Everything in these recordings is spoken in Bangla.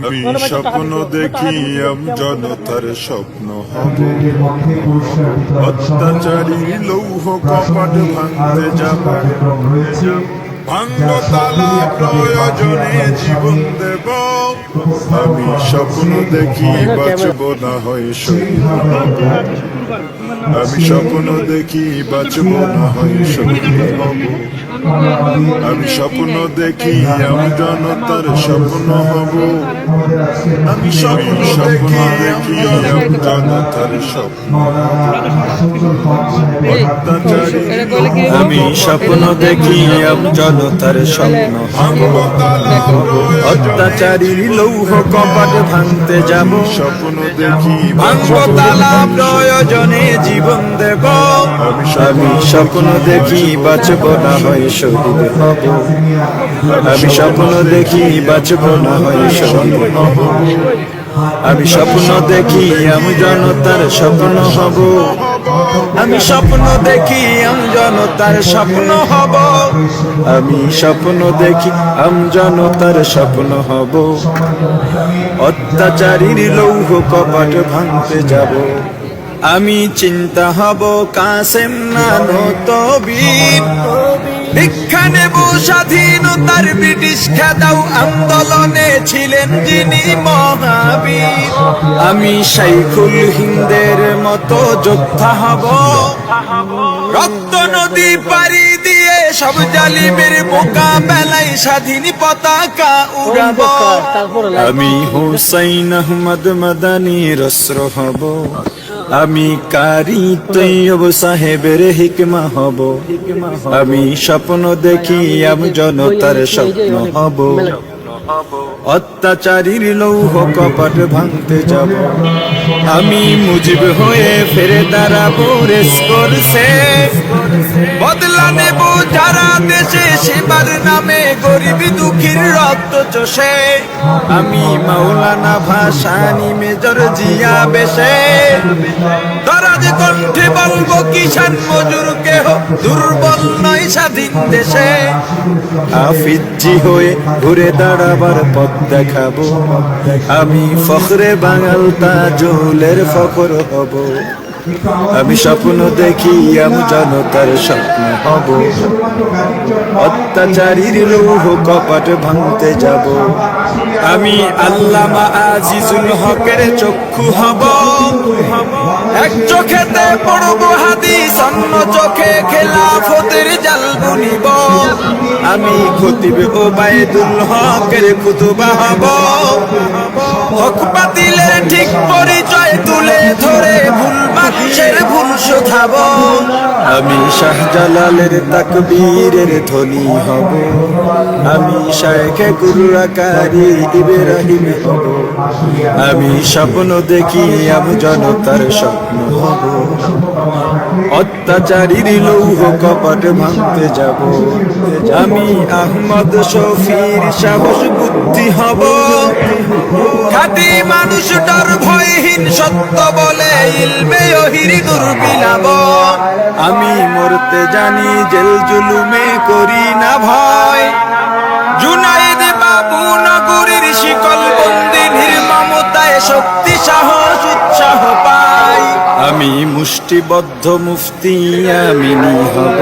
আমি স্বপ্ন দেখি জনতার স্বপ্ন হব, অত্যাচারী লৌহ কপাট ভাঙতে যাব, ভাঙ্গ তালা প্রয়োজনে জীবন দেব। আমি স্বপ্ন দেখি বাঁচব না হয় শহীদ হব, আমি স্বপ্ন দেখি বাঁচব না হয় শহীদ হব। আমি স্বপ্ন দেখি আমি জনতার স্বপ্ন হব, আমি স্বপ্ন দেখি আমি জনতার স্বপ্ন অত্যাচারী। আমি স্বপ্ন দেখি আমি জনতার স্বপ্ন হব, অত্যাচারীর লৌহ কপাট ভাঙতে যাব। স্বপ্ন দেখি ভাঙব তালা প্রয়োজনে জীবন দেব। আমি স্বপ্ন দেখি বাঁচব না হয় শহীদ হব, আমি স্বপ্ন দেখি বাঁচব না হয় শহীদ হব। আমি স্বপ্ন দেখি আমি জনতার স্বপ্ন হব, আমি স্বপ্ন দেখি আমি জনতার স্বপ্ন হব, আমি স্বপ্ন দেখি আমি জনতার স্বপ্ন হব, অত্যাচারীর লৌহ কপাট ভাঙতে যাব। আমি চিন্তা হব কাসেম নানত বীর, দীক্ষা নেব স্বাধীনতার ব্রিটিশ খেদাও আন্দোলনে ছিলেন যিনি মহাবীর। আমি শাইখুল হিন্দের মতো যোদ্ধা হব, রক্ত নদী পাড়ি দিয়ে সব জালিমের মোকাবেলায় স্বাধীন পতাকা উড়াব। আমি হুসাইন আহমদ মাদানির অস্ত্র হব, আমি কারি তৈয়ব সাহেবের হিকমা হব। আমি স্বপ্ন দেখি আমি জনতার স্বপ্ন হব, অত্যাচারীর লৌহ কপাট ভাঙতে যাব। আমি মুজিব হয়ে ফিরে দাঁড়াবো রেস করছে, বদলা নেব যারা দেশে সেবার নামে গরিব দুঃখীর রক্ত চষে। আমি মাওলানা ভাসানী মেজর জিয়া বেশে, দরাজ কণ্ঠে বলবো কিষান মজুর কেহ দুর্বল নয় স্বাধীন দেশে। হাফিজি হয়ে ঘুরে দাঁড়াবার পথ দেখাবো, আমি ফখরে বাঙাল তাজুলের ফখর হব। আমি স্বপ্ন দেখি আমি জনতার স্বপ্ন হব, অত্যাচারীর লৌহ কপাট ভাঙতে যাব। আমি আল্লামা আজিজুল হকের চক্ষু হব, এক চোখেতে পড়ব হাদিস অন্য চোখে খেলাফতের জাল বুনিব। আমি খতিব ওবায়দুল হকের খুতবা হব, হক বাতিলের ঠিক পরিচয় তুলে ধরে ভুল মানুষের ভুল শোধাব। আমি শাহজালালের তাকবীরের ধ্বনি হব, আমি শায়েখে কুরআকারী ইব্রাহিম হব। আমি স্বপ্ন দেখি আমি জনতার স্বপ্ন হব, অত্যাচারীর লৌহ কপাট ভাঙতে যাব। আমি আহমদ শফির সাহস বুদ্ধি হব, খাঁটি মানুষ ডর ভয়হীন সত্য বলে ইলমে ওহির দুর্বিলাব। আমি মরতে জানি জেল জুলুমে করি না ভয়, জুনাইদ বাবু নগরীর শিকল বন্দি নির্মমতায় শক্তি সাহস উৎসাহ পাই। আমি মুষ্টিবদ্ধ মুফতি আমিনী হব,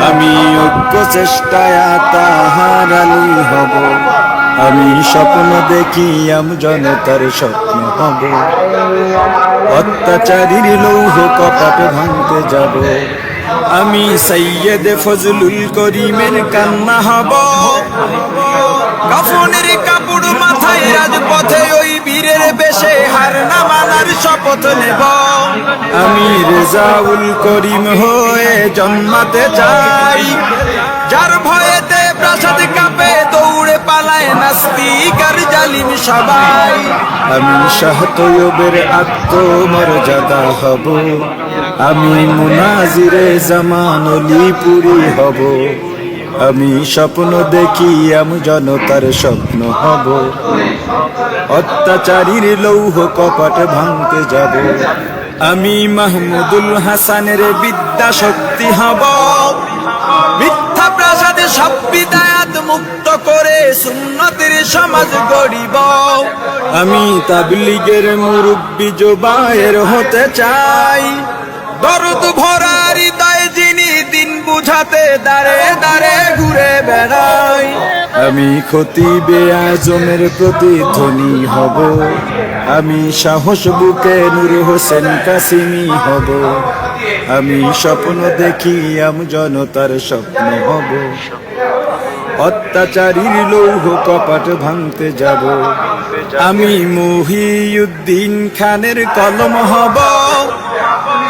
আমি ঐক্য চেষ্টায় তাহার আলী হব। আমি স্বপ্ন দেখি আমি জনতার স্বপ্ন হব, অত্যাচারীর লৌহ কপাট ভাঙতে যাব। আমি সৈয়দ ফজলুল করিমের কান্না হব, কাফনের কাপড় মাথায় রাজপথে ওই বীরের বেশে হার না মানার শপথ নেব। আমি রেজাউল করিম হয়ে জন্মাতে চাই, যার ভয়েতে প্রাসাদ কাঁপে দৌড়ে পালায় নাস্তিক আর জালিম সবাই। আমি শাহ তৈয়বের আত্মমর্যাদা হব, আমি মুনাজিরে জামান অলিপুরি হব। আমি স্বপ্ন দেখি আমি জনতার স্বপ্ন হব, অত্যাচারীর লৌহ কপাট ভাঙতে যাব। আমি মাহমুদুল হাসানের বিদ্যা শক্তি হব, মিথ্যা ফাসাদে সব বিদায়াত মুক্ত করে সুন্নতের সমাজ গড়িব। আমি তাবলীগের মুরব্বি জুবায়ের হতে চাই, দরদ ভরা হৃদয় যিনি দিন বুঝাতে দাঁড়ে দাঁড়ে ঘুরে বেড়াই। আমি খতিবে আজমের প্রতিধ্বনি হব, আমি সাহস বুকে নূর হোসেন কাসিমি হব। আমি স্বপ্ন দেখি জনতার স্বপ্ন হব, অত্যাচারীর লৌহ কপাট ভাঙতে যাব। আমি মহিউদ্দিন খানের কলম হব,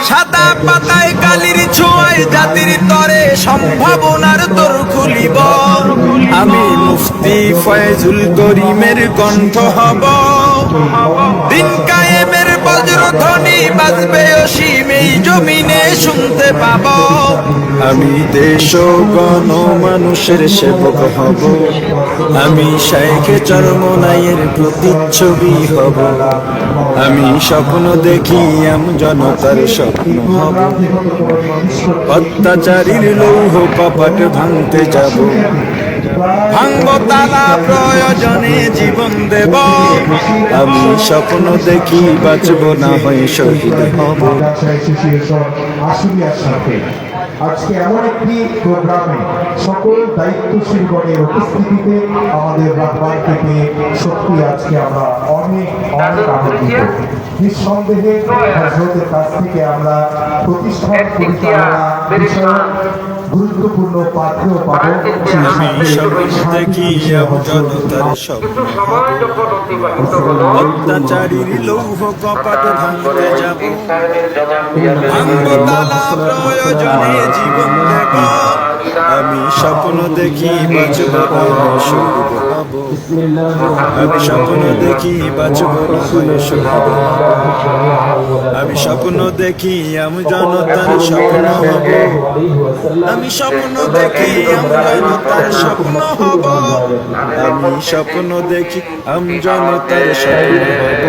সাদা পাতায় কালির ছোঁয়ায় জাতির তরে সম্ভাবনার দোর খুলিব। আমি মুফতি ফয়জুল করিমের কণ্ঠ হব, দিন কায়েমের বজ্রধ্বনি বাজবে অসীম এই জমিনে শুনতে পাব। আমি দেশ ও গণ মানুষের সেবক হব, আমি শাইখে চরমনাইয়ের প্রতিচ্ছবি হব। আমি স্বপ্ন দেখি জনতার স্বপ্ন হব, অত্যাচারীর লৌহ কপাট ভাঙতে যাব। ভাঙব তালা প্রয়োজনে জীবন দেব, আমি স্বপ্ন দেখি বাঁচব না হয়ে শহীদ হব। আজকে এমন একটি প্রোগ্রামে সকল দায়িত্বশীলগণের উপস্থিতিতে আমাদের রাখবার থেকে সত্যি আজকে আমরা অনেক অনেক আনন্দিত। নিঃসন্দেহে হযরতের কাছ থেকে আমরা প্রতিষ্ঠান পরিচালনা বিষয়ক গুরুত্বপূর্ণ পাঠ্য পাবো। আমি স্বপ্ন দেখি জনতার স্বপ্ন হব, অত্যাচারীর লৌহ কপাট ভাঙতে যাব। ভাঙব তালা প্রয়োজনে জীবন দেব, আমি স্বপ্ন দেখি বাঁচব না হয়ে শহীদ হব। আমি স্বপ্ন দেখি বাঁচব না হয়ে শহীদ হব। আমি স্বপ্ন দেখি জনতার স্বপ্ন হব, আমি স্বপ্ন দেখি জনতার স্বপ্ন হব। আমি স্বপ্ন দেখি জনতার স্বপ্ন হব,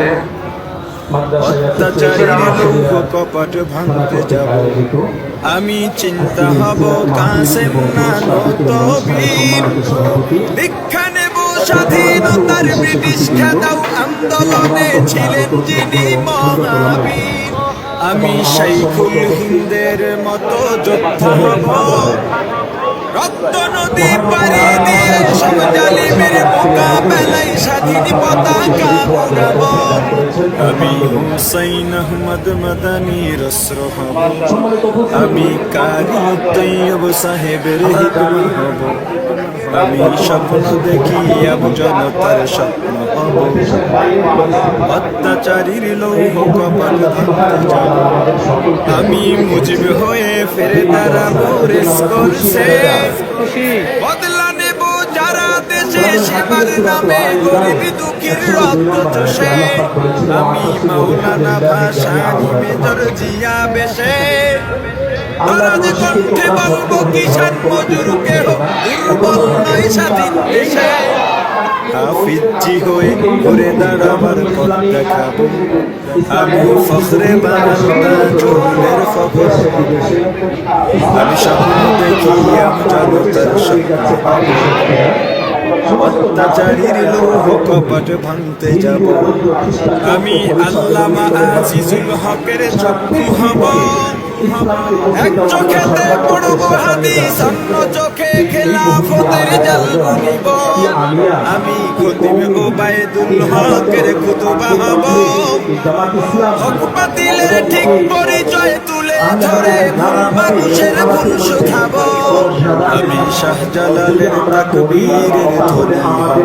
অত্যাচারীর লৌহ কপাট ভাঙতে যাব। আমি চিন্তা হব কাসেম নানতবীর, দীক্ষা নেব স্বাধীনতার ব্রিটিশ খেদাও আন্দোলনে ছিলেন যিনি মহাবীর। আমি শাইখুল হিন্দের মতো যোদ্ধা হব, রক্ত নদী পাড়ি দিয়ে সব জালিমের মোকাবেলায় স্বাধীন পতাকা উড়াব। আমি হুসাইন আহমদ মাদানির অস্ত্র হব, আমি কারি তৈয়ব সাহেবের হিকমত হব। আমি স্বপ্ন দেখি জনতার স্বপ্ন হব, অত্যাচারীর লৌহ কপাট ভাঙতে যাব। আমি মুজিব হয়ে ফিরে দাঁড়াবো রেসকোর্সে, বদলা নেব যারা দেশে সেবার নামে গরিব দুঃখীর রক্ত চষে। আমি মাওলানা ভাসানী মেজর জিয়া বেশে, দরাজ কণ্ঠে বলবো কিষান মজুর কেহ দুর্বল নয় স্বাধীন দেশে। হাফিজি হয়ে ঘুরে দাঁড়াবার পথ দেখাবো, আমি ফখরে বাংলা চুলের ফখর। আমি স্বপ্ন দেখি জনতার স্বপ্ন হব, অত্যাচারীর লৌহ কপাট ভাঙতে যাব। আমি আল্লামা আজিজুল হকের চক্ষু হব, এক চোখেতে পড়ব হাদিস অন্য চোখে খেলাফতের জাল বুনিব। আমি খতিব ওবায়দুল হকের খুতবা হব, হক বাতিলের ঠিক পরিচয় তুলে ধরে ভুল মানুষের ভুল শুধাব। আমি শাহজালালের তাকবীরের ধ্বনি হব,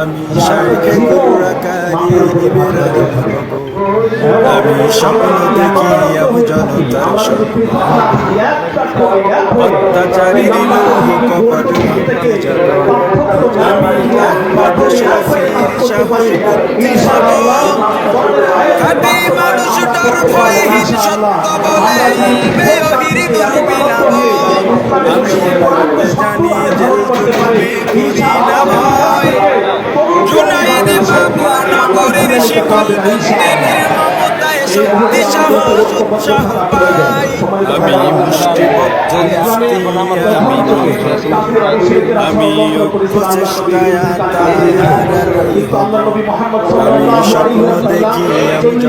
আমি শাইখে কুরআকারী ইব্রাহিম হব। আমি স্বপ্ন দেখি জনতার স্বপ্ন হব, অত্যাচারীর লৌহ কপাট ভাঙতে যাব। আমি আহমদ শফির শাহবুদ্দি হব, খাঁটি মানুষ ডর ভয়হীন সত্য বলে ইলমে ওহির নূর বিলাব। আমি বলতে জানি জেল জুলুমে করি না ভয়, জুনাইদ বাবু নগরীর শিকল বন্দে নির্মমতায় শক্তি সাহস উৎসাহ পাই আমি মুষ্টিবদ্ধ মুক্তি আমি নই আমি ঐক্য চেষ্টায় আমি স্বপ্ন দেখি আমি